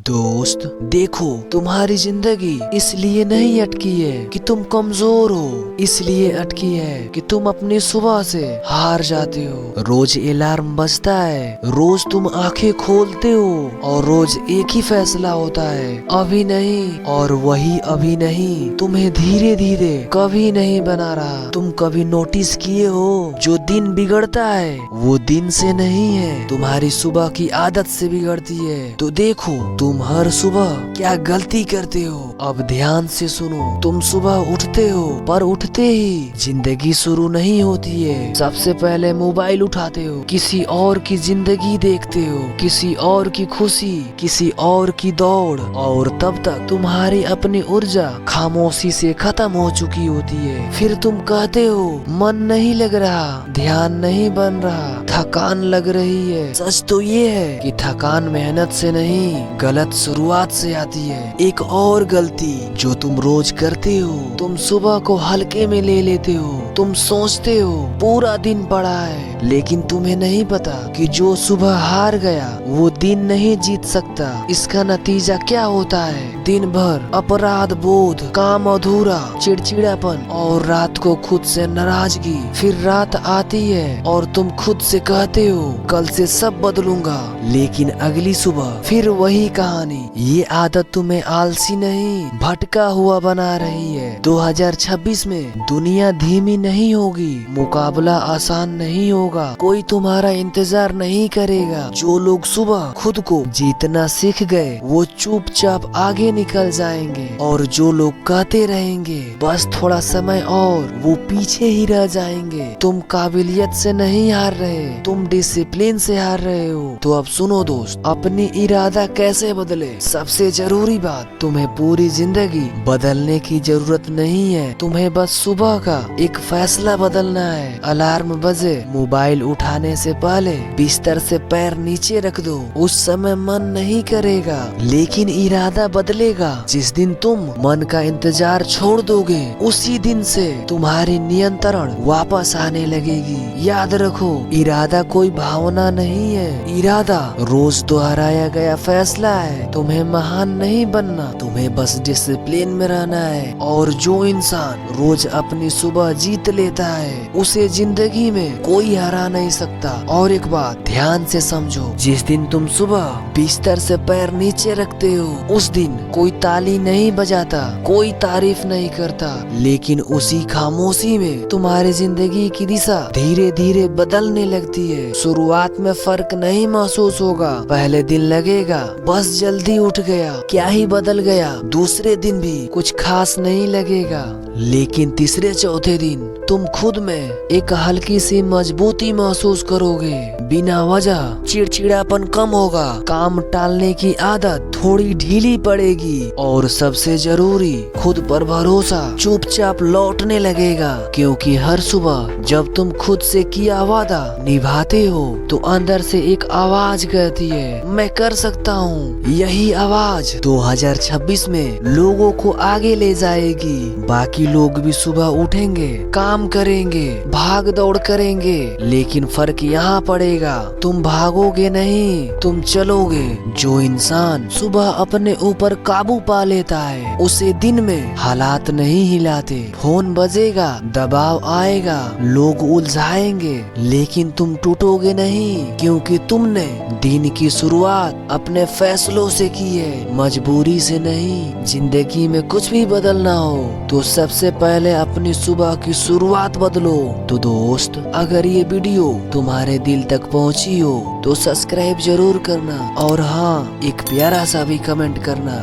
दोस्त देखो, तुम्हारी जिंदगी इसलिए नहीं अटकी है कि तुम कमजोर हो, इसलिए अटकी है कि तुम अपनी सुबह से हार जाते हो। रोज अलार्म बजता है, रोज तुम आंखें खोलते हो और रोज एक ही फैसला होता है, अभी नहीं। और वही अभी नहीं तुम्हें धीरे धीरे कभी नहीं बना रहा। तुम कभी नोटिस किए हो, जो दिन बिगड़ता है वो दिन से नहीं है, तुम्हारी सुबह की आदत से बिगड़ती है। तो देखो, तुम हर सुबह क्या गलती करते हो। अब ध्यान से सुनो, तुम सुबह उठते हो पर उठते ही जिंदगी शुरू नहीं होती है। सबसे पहले मोबाइल उठाते हो, किसी और की जिंदगी देखते हो, किसी और की खुशी, किसी और की दौड़, और तब तक तुम्हारी अपनी ऊर्जा खामोशी से खत्म हो चुकी होती है। फिर तुम कहते हो मन नहीं लग रहा, ध्यान नहीं बन रहा, थकान लग रही है। सच तो ये है कि थकान मेहनत से नहीं, गलत शुरुआत से आती है। एक और गलती जो तुम रोज करते हो, तुम सुबह को हल्के में ले लेते हो। तुम सोचते हो पूरा दिन पड़ा है, लेकिन तुम्हें नहीं पता कि जो सुबह हार गया वो दिन नहीं जीत सकता। इसका नतीजा क्या होता है? दिन भर अपराध बोध, काम अधूरा, चिड़चिड़ापन और रात को खुद से नाराजगी। फिर रात आती है और तुम खुद से कहते हो कल से सब बदलूंगा, लेकिन अगली सुबह फिर वही कहानी। ये आदत तुम्हें आलसी नहीं, भटका हुआ बना रही है। 2026 में दुनिया धीमी नहीं होगी, मुकाबला आसान नहीं होगा, कोई तुम्हारा इंतजार नहीं करेगा। जो लोग सुबह खुद को जीतना सीख गए वो चुपचाप आगे निकल जाएंगे, और जो लोग कहते रहेंगे बस थोड़ा समय और, वो पीछे ही रह जाएंगे। तुम काबिलियत से नहीं हार रहे, तुम डिसिप्लिन से हार रहे हो। तो अब सुनो दोस्त, अपनी इरादा कैसे बदले। सबसे जरूरी बात, तुम्हें पूरी जिंदगी बदलने की जरूरत नहीं है, तुम्हें बस सुबह का एक फैसला बदलना है। अलार्म बजे, मोबाइल उठाने से पहले बिस्तर से पैर नीचे रख दो। उस समय मन नहीं करेगा, लेकिन इरादा बदलेगा। जिस दिन तुम मन का इंतजार छोड़ दोगे, उसी दिन से तुम्हारी नियंत्रण वापस आने लगेगी। याद रखो, इरादा कोई भावना नहीं है, इरादा रोज दोहराया गया फैसला है। तुम्हें महान नहीं बनना, तुम्हें बस डिसिप्लिन में रहना है। और जो इंसान रोज अपनी सुबह जीत लेता है, उसे जिंदगी में कोई हरा नहीं सकता। और एक बात ध्यान से समझो, जिस दिन तुम सुबह बिस्तर से पैर नीचे रखते हो, उस दिन कोई ताली नहीं बजाता, कोई तारीफ नहीं करता, लेकिन उसी खामोशी में तुम्हारी जिंदगी की दिशा धीरे धीरे बदलने लगती है। शुरुआत में फर्क नहीं महसूस होगा, पहले दिन लगेगा बस जल्दी उठ गया, क्या ही बदल गया। दूसरे दिन भी कुछ खास नहीं लगेगा, लेकिन तीसरे चौथे दिन तुम खुद में एक हल्की सी मजबूती महसूस करोगे। बिना वजह चिड़चिड़ापन कम होगा, काम टालने की आदत थोड़ी ढीली पड़ेगी, और सबसे जरूरी खुद पर भरोसा चुपचाप लौटने लगेगा। क्योंकि हर सुबह जब तुम खुद से किया वादा निभाते हो, तो अंदर से एक आवाज कहती है मैं कर सकता हूँ। यही आवाज 2026 में लोगों को आगे ले जाएगी। बाकी लोग भी सुबह उठेंगे, काम करेंगे, भाग दौड़ करेंगे, लेकिन फर्क यहाँ पड़ेगा, तुम भागोगे नहीं, तुम चलोगे। जो इंसान सुबह अपने ऊपर काबू पा लेता है, उसे दिन में हालात नहीं हिलाते। फोन बजेगा, दबाव आएगा, लोग उलझाएंगे, लेकिन तुम टूटोगे नहीं, क्योंकि तुमने दिन की शुरुआत अपने फैसलों से की है, मजबूरी से नहीं। जिंदगी में कुछ भी बदलना हो तो सबसे पहले अपनी सुबह की शुरुआत बदलो। तो दोस्त, अगर ये वीडियो तुम्हारे दिल तक पहुंची हो तो सब्सक्राइब जरूर करना, और हाँ, एक प्यारा सा भी कमेंट करना।